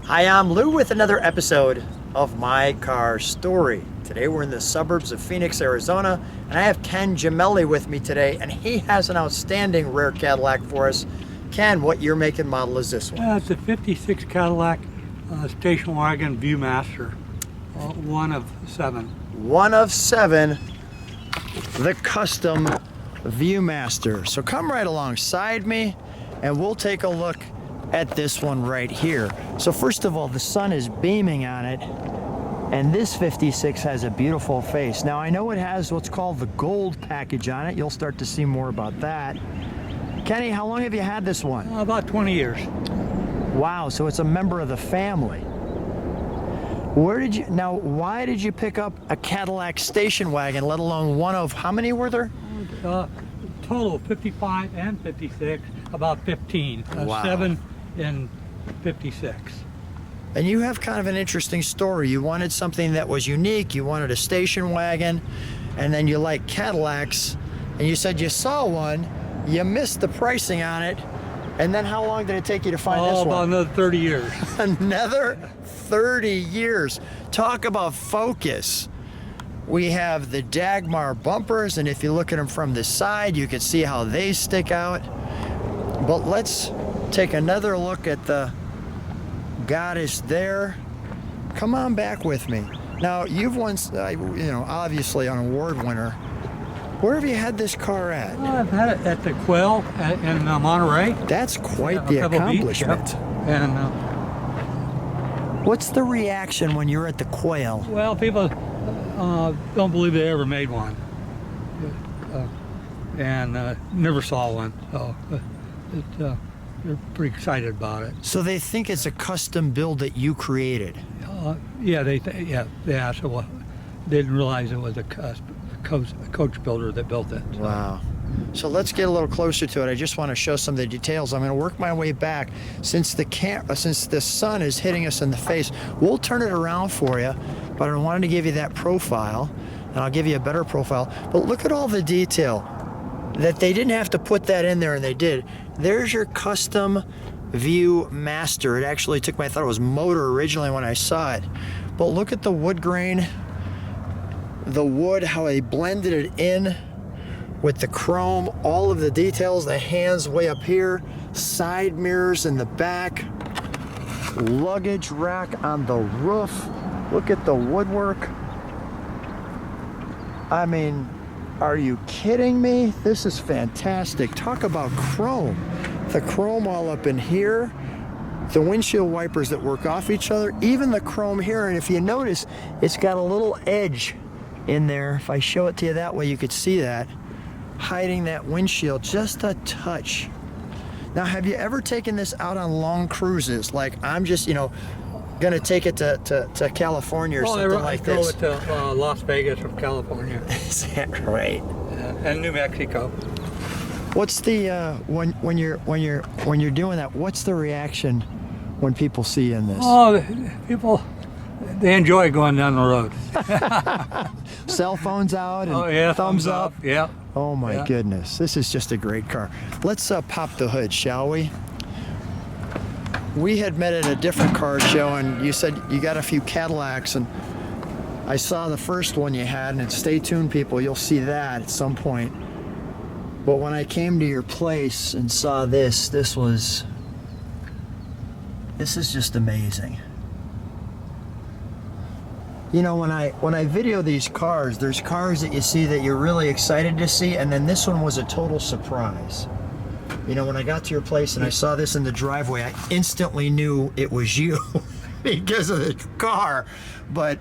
Hi, I'm Lou with another episode of My Car Story. Today we're in the suburbs of Phoenix, Arizona, and I have Ken Gimelli with me today, and he has an outstanding rare Cadillac for us. Ken, what year, make, and model is this one? It's a 56 Cadillac station wagon Viewmaster, one of seven. One of seven, the custom Viewmaster. So come right alongside me, and we'll take a look at this one right here. So first of all, the sun is beaming on it, and this 56 has a beautiful face. Now I know it has what's called the gold package on it. You'll start to see more about that. Kenny, how long have you had this one? About 20 years. Wow, so it's a member of the family. Why did you pick up a Cadillac station wagon, let alone one of, how many were there? Total 55 and 56, about 15. Wow. 7 in 56. And you have kind of an interesting story. You wanted something that was unique, you wanted a station wagon, and then you like Cadillacs, and you said you saw one, you missed the pricing on it, and then how long did it take you to find this one? About another 30 years. Another 30 years. Talk about focus. We have the Dagmar bumpers, and if you look at them from the side, you can see how they stick out. But let's take another look at the goddess there. Come on back with me. Now, you've once, obviously an award winner. Where have you had this car at? I've had it at the Quail in Monterey. That's quite the accomplishment. Beach, yep. And what's the reaction when you're at the Quail? well, people don't believe they ever made one, and never saw one. So they're pretty excited about it. So they think it's a custom build that you created. Yeah, so didn't realize it was a coach builder that built it. So. Wow. So let's get a little closer to it. I just want to show some of the details. I'm going to work my way back. Since the sun is hitting us in the face, we'll turn it around for you, but I wanted to give you that profile, and I'll give you a better profile. But look at all the detail that they didn't have to put that in there, and they did. There's your custom Viewmaster. It actually took I thought it was motor originally when I saw it. But look at the wood grain, the wood, how they blended it in with the chrome, all of the details, the hands way up here, side mirrors in the back, luggage rack on the roof. Look at the woodwork. I mean, are you kidding me? This is fantastic. Talk about chrome. The chrome all up in here, the windshield wipers that work off each other, even the chrome here. And if you notice, it's got a little edge in there. If I show it to you that way, you could see that, hiding that windshield just a touch. Now, have you ever taken this out on long cruises? Like, I'm just, gonna take it to California or something like this. I drove it to Las Vegas from California. Is that right? And New Mexico. What's the when you're doing that? What's the reaction when people see you in this? Oh, people, they enjoy going down the road. Cell phones out and thumbs up. Yeah. Oh my goodness, this is just a great car. Let's pop the hood, shall we? We had met at a different car show, and you said you got a few Cadillacs, and I saw the first one you had, and stay tuned, people, you'll see that at some point. But when I came to your place and saw this is just amazing. When I video these cars, there's cars that you see that you're really excited to see, and then this one was a total surprise. When I got to your place and I saw this in the driveway, I instantly knew it was you because of the car. But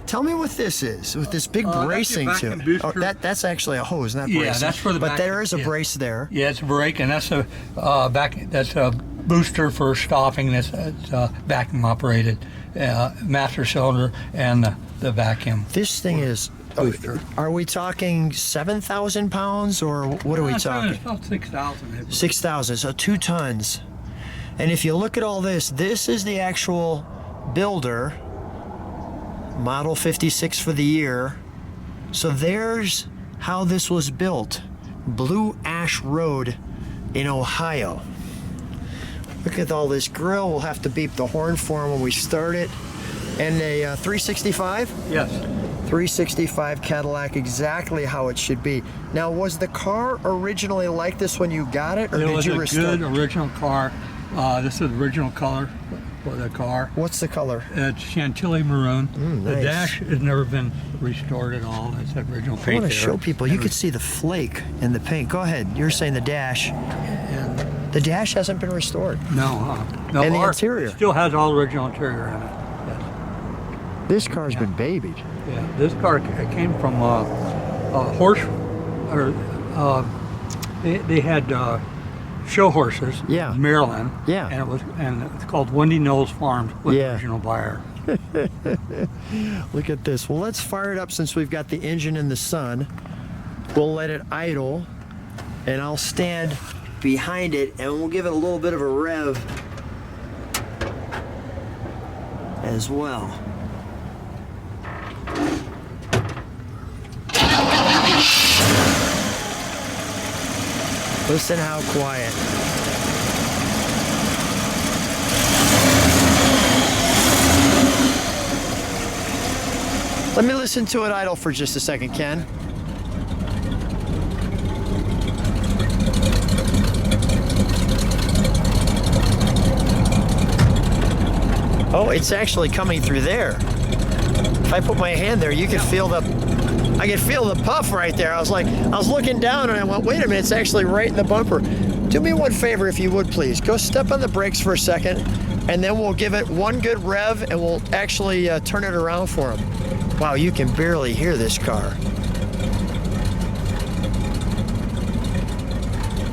tell me what this is, with this big bracing to it. Oh, that's actually a hose, not bracing. Yeah, that's for the But there is a brace there. Yeah, it's a brake, and that's a that's a booster for stopping. That's vacuum operated master cylinder and the vacuum. This thing is. Booster. Are we talking 7,000 pounds, or what are we talking? It's about 6,000. 6,000, so 2 tons. And if you look at all this is the actual builder, model 56 for the year. So there's how this was built. Blue Ash Road in Ohio. Look at all this grill. We'll have to beep the horn for him when we start it. And a 365? Yes. 365 Cadillac, exactly how it should be. Now, was the car originally like this when you got it, or did you restore it? It was a good original car. This is the original color for the car. What's the color? It's Chantilly maroon. Nice. The dash has never been restored at all. It's original paint. I want to there. show people. You could see the flake in the paint. Go ahead. You're saying the dash. And The dash hasn't been restored. no, no. And the our- interior. it still has all the original interior in it. This car's been babied. Yeah, this car came from a horse, or they had show horses. Yeah. In Maryland. Yeah. And it's called Wendy Knowles Farms with Yeah. the original buyer. Look at this. Well, let's fire it up since we've got the engine in the sun. We'll let it idle, and I'll stand behind it, and we'll give it a little bit of a rev as well. Listen how quiet. Let me listen to it idle for just a second, Ken. Oh, it's actually coming through there. If I put my hand there, you could feel I could feel the puff right there. I was looking down and I went, wait a minute, it's actually right in the bumper. Do me one favor if you would, please. Go step on the brakes for a second, and then we'll give it one good rev and we'll actually turn it around for him. Wow, you can barely hear this car.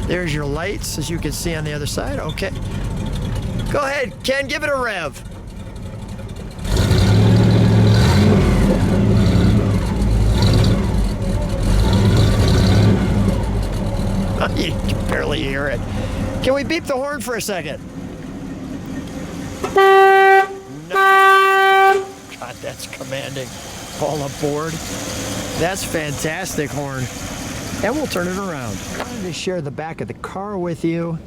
There's your lights, as you can see on the other side. Okay. Go ahead, Ken, give it a rev. You can barely hear it. Can we beep the horn for a second? No. God, that's commanding. All aboard. That's fantastic horn. And we'll turn it around. I wanted to share the back of the car with you.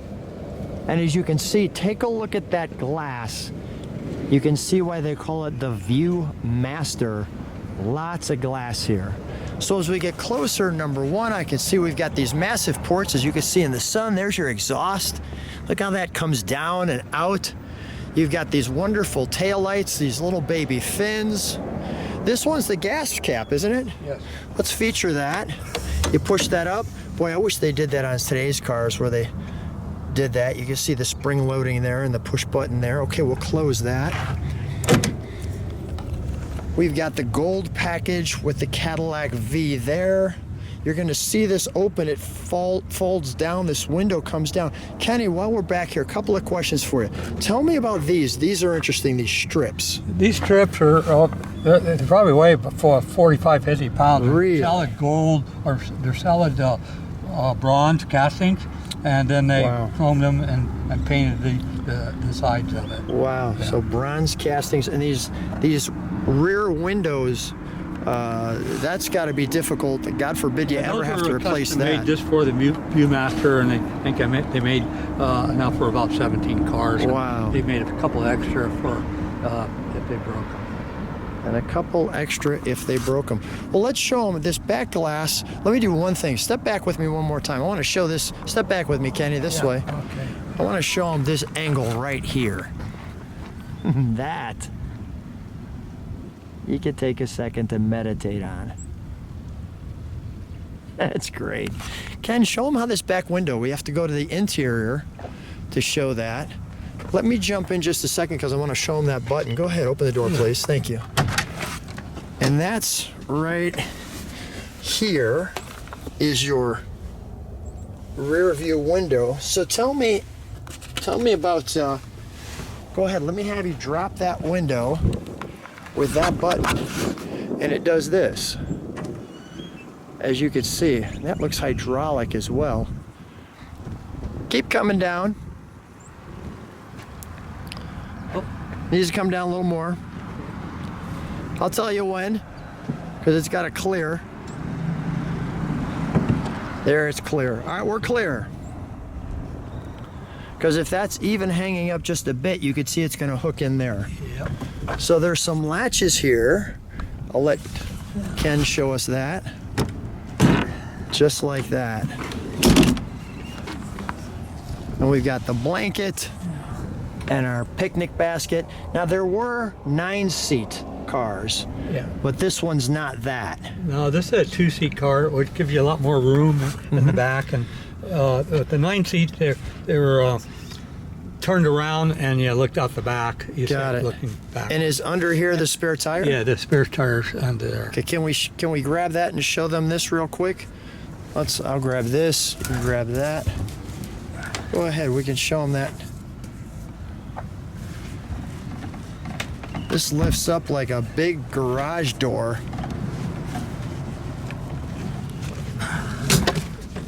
And as you can see, take a look at that glass. You can see why they call it the View Master. Lots of glass here. So as we get closer, number one, I can see we've got these massive ports, as you can see in the sun. There's your exhaust. Look how that comes down and out. You've got these wonderful taillights, these little baby fins. This one's the gas cap, isn't it? Yes. Let's feature that. You push that up. Boy, I wish they did that on today's cars where they did that. You can see the spring loading there and the push button there. Okay, we'll close that. We've got the gold package with the Cadillac V there. You're going to see this open. It folds down. This window comes down. Kenny, while we're back here, a couple of questions for you. Tell me about these. These are interesting, these strips. These strips are they probably weigh for 45, 50 pounds. Really? They're solid gold, or they're solid bronze castings, and then they chromed them and painted the sides of it. Wow. Yeah. So bronze castings, and these rear windows, that's got to be difficult. God forbid you ever have to replace that. Made just for the Viewmaster, and I think they made enough for about 17 cars. Wow. They made a couple extra for if they broke them. And a couple extra if they broke them. Well, let's show them this back glass. Let me do one thing. Step back with me one more time. I want to show this. Step back with me, Kenny, this way. Okay. I want to show them this angle right here. That you could take a second to meditate on. That's great. Ken, show them how this back window, we have to go to the interior to show that. Let me jump in just a second because I want to show them that button. Go ahead, open the door, please. Thank you. And that's right here is your rear view window. So tell me about, go ahead, let me have you drop that window with that button. And it does this. As you can see, that looks hydraulic as well. Keep coming down. Needs to come down a little more. I'll tell you when, because it's got to clear. There, it's clear. All right, we're clear. Because if that's even hanging up just a bit, you could see it's going to hook in there. Yep. So there's some latches here. I'll let Ken show us that. Just like that. And we've got the blanket and our picnic basket. Now there were 9-seat cars, Yeah. but this one's not that. No, this is a 2-seat car, which gives you a lot more room in the back. And with the 9 seats, they were turned around, and you looked out the back. You Got it. Looking back. And is under here the spare tire? Yeah, the spare tires under there. Okay, can we grab that and show them this real quick? I'll grab this, you can grab that. Go ahead, we can show them that. This lifts up like a big garage door.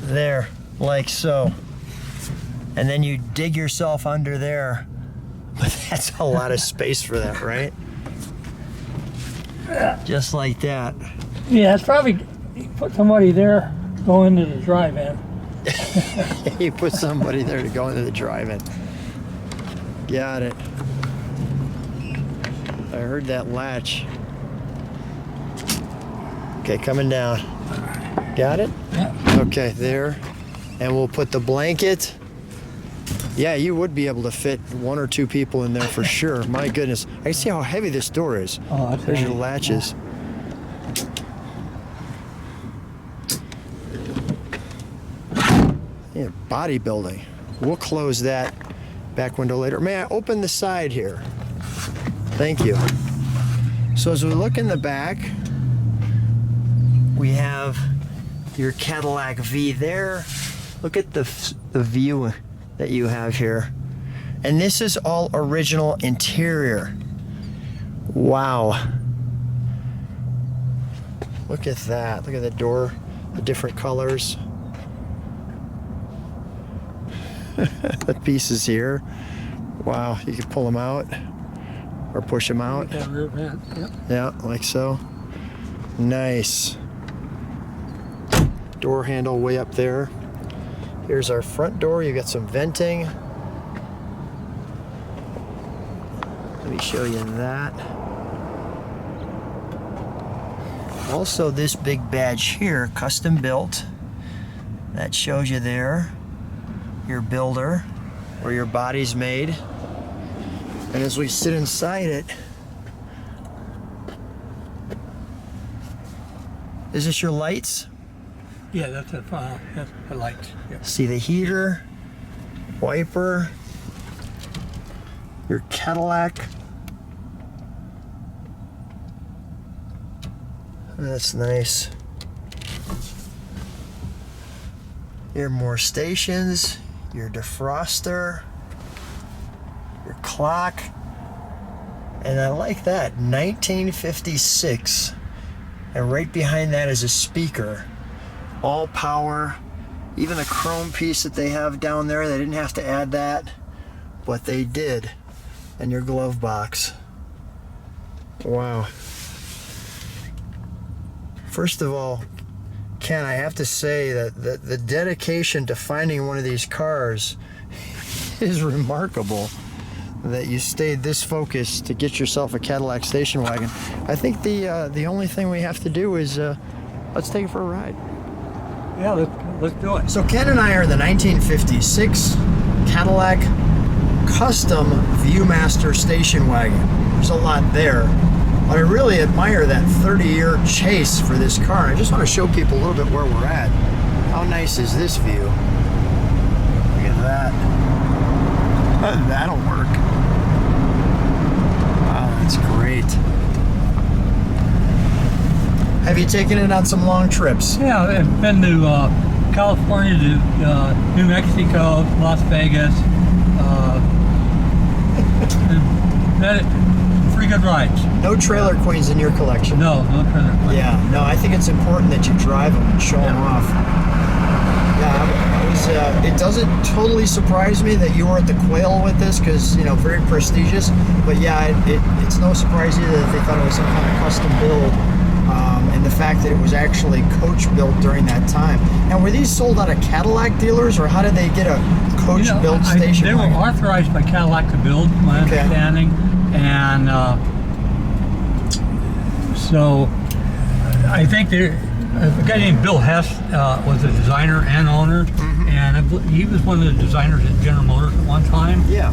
There, like so. And then you dig yourself under there. But that's a lot of space for that, right? Just like that. Yeah, it's probably put somebody there go into the drive-in. You put somebody there to go into the drive-in. Got it. I heard that latch. Okay, coming down. Got it? Yeah. Okay, there. And we'll put the blanket. Yeah, you would be able to fit 1 or 2 people in there for sure. My goodness. I can see how heavy this door is. Oh, that's There's your heavy. latches. Yeah, bodybuilding. We'll close that back window later. May I open the side here? Thank you. So as we look in the back, we have your Cadillac V there. Look at the view that you have here. And this is all original interior. Wow. Look at that. Look at the door, the different colors. The pieces here. Wow, you can pull them out or push them out. That rear vent, yep. Yeah, like so. Nice. Door handle way up there. Here's our front door. You got some venting. Let me show you that. Also, this big badge here, custom built. That shows you there your builder, where your body's made. And as we sit inside it, is this your lights? Yeah, that's the lights. Yeah. See the heater, wiper, your Cadillac. That's nice. Your more stations, your defroster, your clock, and I like that, 1956. And right behind that is a speaker. All power, even the chrome piece that they have down there, they didn't have to add that, but they did. And your glove box. Wow. First of all, Ken, I have to say that the dedication to finding one of these cars is remarkable. That you stayed this focused to get yourself a Cadillac station wagon. I think the only thing we have to do is let's take it for a ride. Yeah, let's do it. So Ken and I are in the 1956 Cadillac Custom Viewmaster station wagon. There's a lot there, but I really admire that 30-year chase for this car. I just want to show people a little bit where we're at. How nice is this view? Look at that. That'll work. Wow, that's great. Have you taken it on some long trips? Yeah, I've been to California, to New Mexico, Las Vegas. Pretty good rides. No trailer queens in your collection? No trailer. Yeah, no, I think it's important that you drive them and show them off. Yeah, it doesn't totally surprise me that you were at the Quail with this because, you know, very prestigious. But yeah, it's no surprise either that they thought it was some kind of custom build. and the fact that it was actually coach built during that time. Now, were these sold out of Cadillac dealers, or how did they get a coach built station They were wagon? authorized by Cadillac to build, my Okay. understanding, and so I think a guy named Bill Hess was a designer and owner, and he was one of the designers at General Motors at one time. Yeah.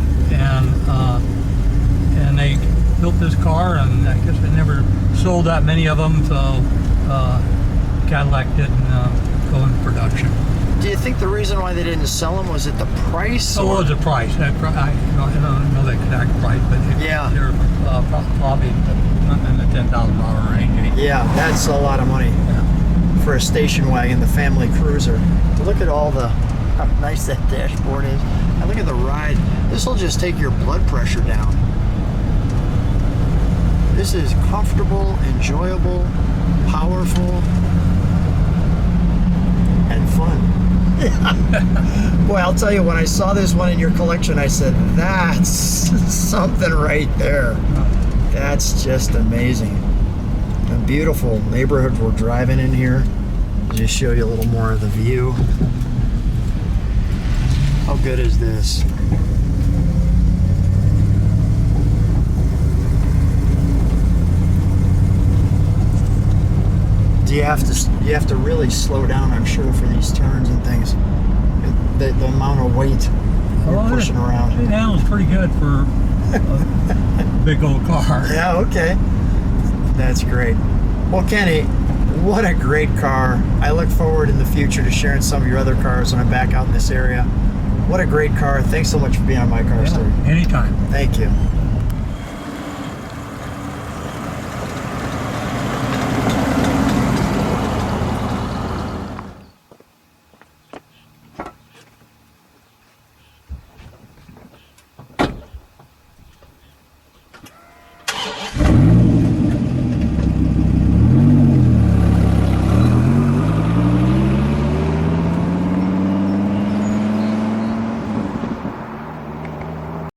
And they built this car, and I guess they never sold that many of them, so Cadillac didn't go into production. Do you think the reason why they didn't sell them was it the price? So what was the price? I don't know the exact price, but they're probably in the $10,000 range. Yeah, that's a lot of money Yeah. for a station wagon, the family cruiser. Look at how nice that dashboard is. And look at the ride. This will just take your blood pressure down. This is comfortable, enjoyable, powerful, and fun. Boy, I'll tell you, when I saw this one in your collection, I said, that's something right there. That's just amazing. A beautiful neighborhood we're driving in here. I'll just show you a little more of the view. How good is this? You have to really slow down, I'm sure, for these turns and things. The amount of weight you're pushing around. It handles pretty good for a big old car. Yeah, okay. That's great. Well, Kenny, what a great car. I look forward in the future to sharing some of your other cars when I'm back out in this area. What a great car. Thanks so much for being on My Car Story. Anytime. Thank you.